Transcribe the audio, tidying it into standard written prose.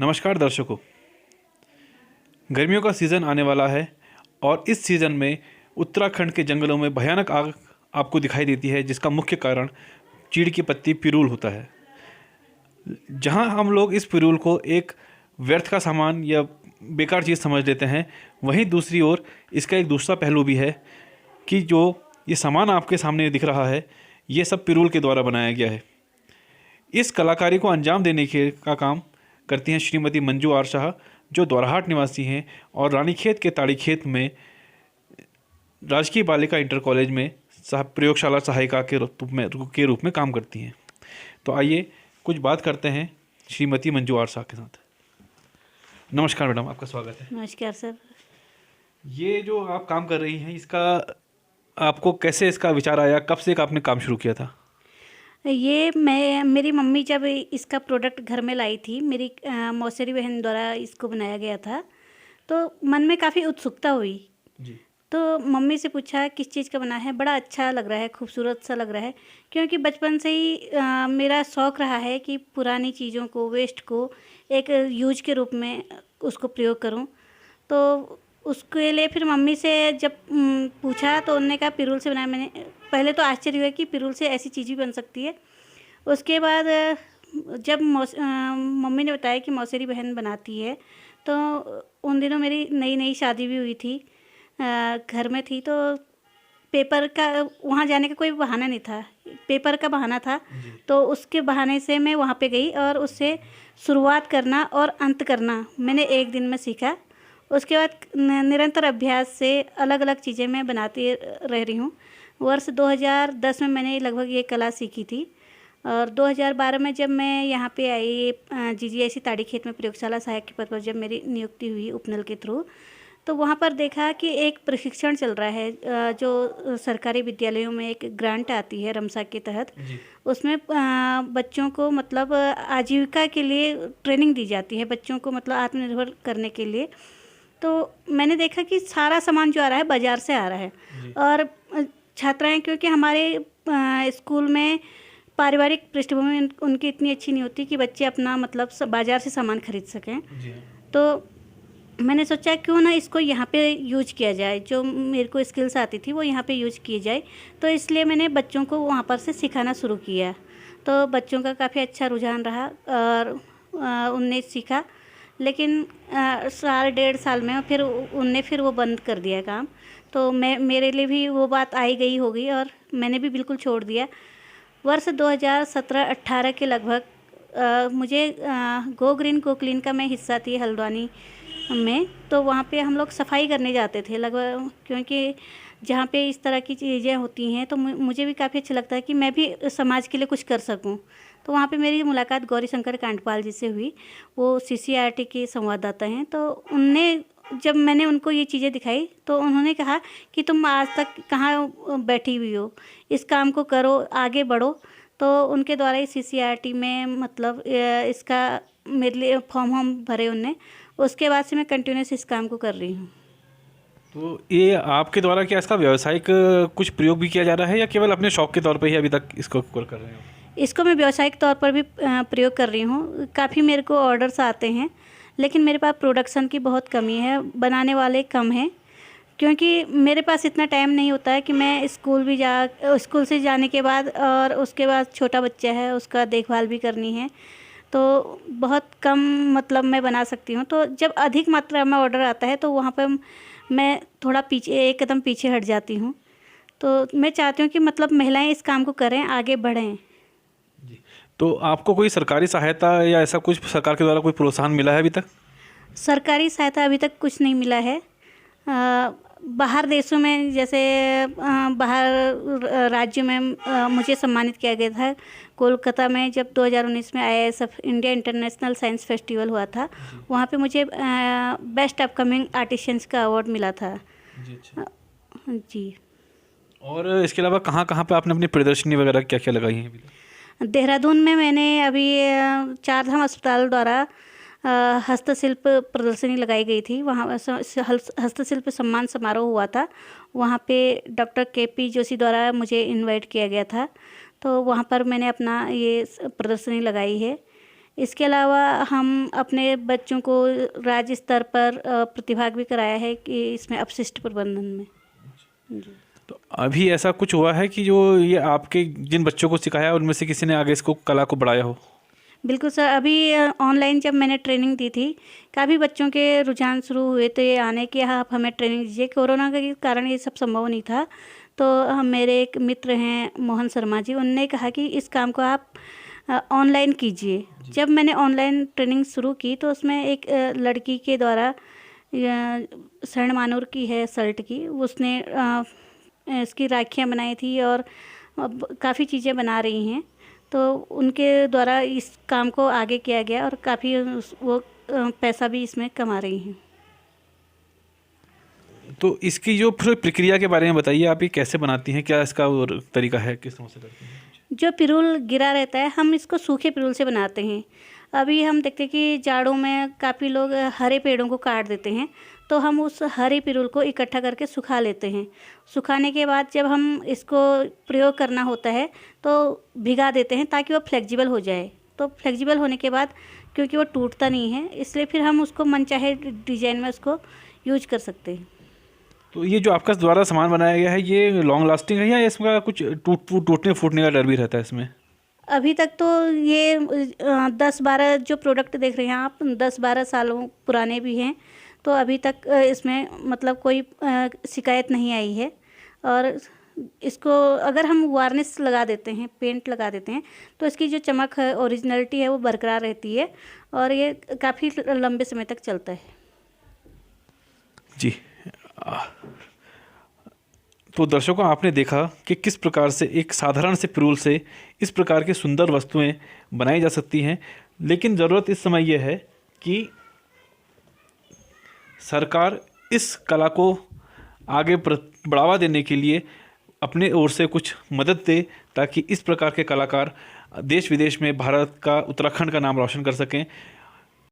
नमस्कार दर्शकों। गर्मियों का सीज़न आने वाला है और इस सीज़न में उत्तराखंड के जंगलों में भयानक आग आपको दिखाई देती है, जिसका मुख्य कारण चीड़ की पत्ती पिरूल होता है। जहां हम लोग इस पिरूल को एक व्यर्थ का सामान या बेकार चीज़ समझ लेते हैं, वहीं दूसरी ओर इसका एक दूसरा पहलू भी है कि जो ये सामान आपके सामने दिख रहा है, ये सब पिरूल के द्वारा बनाया गया है। इस कलाकारी को अंजाम देने का काम करती हैं श्रीमती मंजू आर शाह, जो द्वाराहाट निवासी हैं और रानीखेत के ताड़ीखेत में राजकीय बालिका इंटर कॉलेज में प्रयोगशाला सहायिका के रूप में काम करती हैं। तो आइए कुछ बात करते हैं श्रीमती मंजू आर शाह के साथ। नमस्कार मैडम, आपका स्वागत है। नमस्कार सर। ये जो आप काम कर रही हैं, इसका आपको कैसे इसका विचार आया, कब से आपने काम शुरू किया था? ये मेरी मम्मी जब इसका प्रोडक्ट घर में लाई थी, मेरी मौसेरी बहन द्वारा इसको बनाया गया था, तो मन में काफ़ी उत्सुकता हुई जी। तो मम्मी से पूछा किस चीज़ का बना है। बड़ा अच्छा लग रहा है, खूबसूरत सा लग रहा है, क्योंकि बचपन से ही मेरा शौक़ रहा है कि पुरानी चीज़ों को, वेस्ट को एक यूज के रूप में उसको प्रयोग करूं। तो उसके लिए फिर मम्मी से जब पूछा तो उन्होंने कहा पिरूल से बनाया। मैंने पहले तो आश्चर्य हुआ कि पिरूल से ऐसी चीज़ भी बन सकती है। उसके बाद जब मम्मी ने बताया कि मौसेरी बहन बनाती है, तो उन दिनों मेरी नई नई शादी भी हुई थी, घर में थी, तो पेपर का वहाँ जाने का कोई बहाना नहीं था, पेपर का बहाना था। तो उसके बहाने से मैं वहाँ पे गई और उससे शुरुआत करना और अंत करना मैंने एक दिन में सीखा। उसके बाद निरंतर अभ्यास से अलग अलग चीज़ें मैं बनाती रह रही हूँ। वर्ष 2010 में मैंने लगभग ये कला सीखी थी और 2012 में जब मैं यहाँ पे आई GGIC ताड़ीखेत में प्रयोगशाला सहायक के पद पर जब मेरी नियुक्ति हुई उपनल के थ्रू, तो वहाँ पर देखा कि एक प्रशिक्षण चल रहा है जो सरकारी विद्यालयों में एक ग्रांट आती है रमसा के तहत। उसमें बच्चों को मतलब आजीविका के लिए ट्रेनिंग दी जाती है, बच्चों को मतलब आत्मनिर्भर करने के लिए। तो मैंने देखा कि सारा सामान जो आ रहा है बाज़ार से आ रहा है और छात्राएं, क्योंकि हमारे स्कूल में पारिवारिक पृष्ठभूमि उनकी इतनी अच्छी नहीं होती कि बच्चे अपना मतलब बाज़ार से सामान खरीद सकें। तो मैंने सोचा क्यों ना इसको यहाँ पे यूज किया जाए, जो मेरे को स्किल्स आती थी वो यहाँ पे यूज की जाए। तो इसलिए मैंने बच्चों को वहाँ पर से सिखाना शुरू किया। तो बच्चों का काफ़ी अच्छा रुझान रहा और उनने सीखा, लेकिन साल डेढ़ साल में फिर उनने वो बंद कर दिया काम। तो मेरे लिए भी वो बात आई गई होगी और मैंने भी बिल्कुल छोड़ दिया। वर्ष 2017-18 के लगभग मुझे गो ग्रीन गो क्लीन का मैं हिस्सा थी हल्द्वानी में। तो वहाँ पे हम लोग सफाई करने जाते थे लगभग, क्योंकि जहाँ पे इस तरह की चीज़ें होती हैं तो मुझे भी काफ़ी अच्छा लगता है कि मैं भी समाज के लिए कुछ कर सकूं। तो वहाँ पे मेरी मुलाकात गौरी शंकर कांडपाल जी से हुई। वो CCRT के संवाददाता हैं। तो उनने जब मैंने उनको ये चीज़ें दिखाई तो उन्होंने कहा कि तुम आज तक कहाँ बैठी हुई हो, इस काम को करो, आगे बढ़ो। तो उनके द्वारा ही CCRT में मतलब इसका मेरे लिए फॉर्म भरे उनने। उसके बाद से मैं कंटिन्यूस इस काम को कर रही हूँ। तो ये आपके द्वारा क्या इसका व्यावसायिक कुछ प्रयोग भी किया जा रहा है या केवल अपने शौक के तौर पे ही अभी तक इसको कर रहे हो? इसको मैं व्यावसायिक तौर पर भी प्रयोग कर रही हूँ। काफ़ी मेरे को ऑर्डर्स आते हैं, लेकिन मेरे पास प्रोडक्शन की बहुत कमी है, बनाने वाले कम हैं, क्योंकि मेरे पास इतना टाइम नहीं होता है कि मैं स्कूल से जाने के बाद और उसके बाद छोटा बच्चा है, उसका देखभाल भी करनी है। तो बहुत कम मतलब मैं बना सकती हूँ। तो जब अधिक मात्रा में ऑर्डर आता है तो वहाँ पर मैं थोड़ा एक कदम पीछे हट जाती हूँ। तो मैं चाहती हूँ कि मतलब महिलाएं इस काम को करें, आगे बढ़ें। जी। तो आपको कोई सरकारी सहायता या ऐसा कुछ सरकार के द्वारा कोई प्रोत्साहन मिला है अभी तक? सरकारी सहायता अभी तक कुछ नहीं मिला है। बाहर देशों में जैसे बाहर राज्यों में मुझे सम्मानित किया गया था। कोलकाता में जब 2019 में IISF India international science festival हुआ था, वहाँ पे मुझे बेस्ट अपकमिंग आर्टिशियंस का अवार्ड मिला था। जी। और इसके अलावा कहाँ कहाँ पे आपने अपनी प्रदर्शनी वगैरह क्या क्या लगाई है अभी तक? देहरादून में मैंने अभी चारधाम अस्पताल द्वारा हस्तशिल्प प्रदर्शनी लगाई गई थी। वहाँ हस्तशिल्प सम्मान समारोह हुआ था। वहाँ पे डॉक्टर KP जोशी द्वारा मुझे इनवाइट किया गया था। तो वहाँ पर मैंने अपना ये प्रदर्शनी लगाई है। इसके अलावा हम अपने बच्चों को राज्य स्तर पर प्रतिभाग भी कराया है कि इसमें अपशिष्ट प्रबंधन में। जी। तो अभी ऐसा कुछ हुआ है कि जो ये आपके जिन बच्चों को सिखाया उनमें से किसी ने आगे इसको कला को बढ़ाया हो? बिल्कुल सर, अभी ऑनलाइन जब मैंने ट्रेनिंग दी थी, काफ़ी बच्चों के रुझान शुरू हुए थे आने कि हाँ, आप हमें ट्रेनिंग दीजिए। कोरोना के कारण ये सब संभव नहीं था, तो हम मेरे एक मित्र हैं मोहन शर्मा जी, उनने कहा कि इस काम को आप ऑनलाइन कीजिए। जब मैंने ऑनलाइन ट्रेनिंग शुरू की तो उसमें एक लड़की के द्वारा स्वर्ण मानूर की है शर्ट की, उसने इसकी राखियाँ बनाई थी और काफ़ी चीज़ें बना रही हैं, तो उनके द्वारा इस काम को आगे किया गया और काफ़ी वो पैसा भी इसमें कमा रही हैं। तो इसकी जो पूरी प्रक्रिया के बारे में बताइए, आप ये कैसे बनाती हैं, क्या इसका वो तरीका है, किस तरह से करती हैं? जो पिरूल गिरा रहता है, हम इसको सूखे पिरूल से बनाते हैं। अभी हम देखते हैं कि जाड़ों में काफ़ी लोग हरे पेड़ों को काट देते हैं, तो हम उस हरे पिरूल को इकट्ठा करके सुखा लेते हैं। सुखाने के बाद जब हम इसको प्रयोग करना होता है तो भिगा देते हैं ताकि वो फ्लेक्सिबल हो जाए। तो फ्लेक्सिबल होने के बाद क्योंकि वो टूटता नहीं है, इसलिए फिर हम उसको मनचाहे डिज़ाइन में उसको यूज कर सकते हैं। तो ये जो आपका द्वारा सामान बनाया गया है, ये लॉन्ग लास्टिंग है या इसका कुछ टूटने फूटने का डर भी रहता है इसमें? अभी तक तो ये 10-12 जो प्रोडक्ट देख रहे हैं आप, 10-12 सालों पुराने भी हैं, तो अभी तक इसमें मतलब कोई शिकायत नहीं आई है। और इसको अगर हम वार्निश लगा देते हैं, पेंट लगा देते हैं, तो इसकी जो चमक है, ओरिजिनलिटी है, वो बरकरार रहती है और ये काफ़ी लंबे समय तक चलता है। जी। तो दर्शकों, आपने देखा कि किस प्रकार से एक साधारण से पिरूल से इस प्रकार की सुंदर वस्तुएं बनाई जा सकती हैं। लेकिन ज़रूरत इस समय यह है कि सरकार इस कला को आगे बढ़ावा देने के लिए अपने ओर से कुछ मदद दे, ताकि इस प्रकार के कलाकार देश विदेश में भारत का, उत्तराखंड का नाम रोशन कर सकें।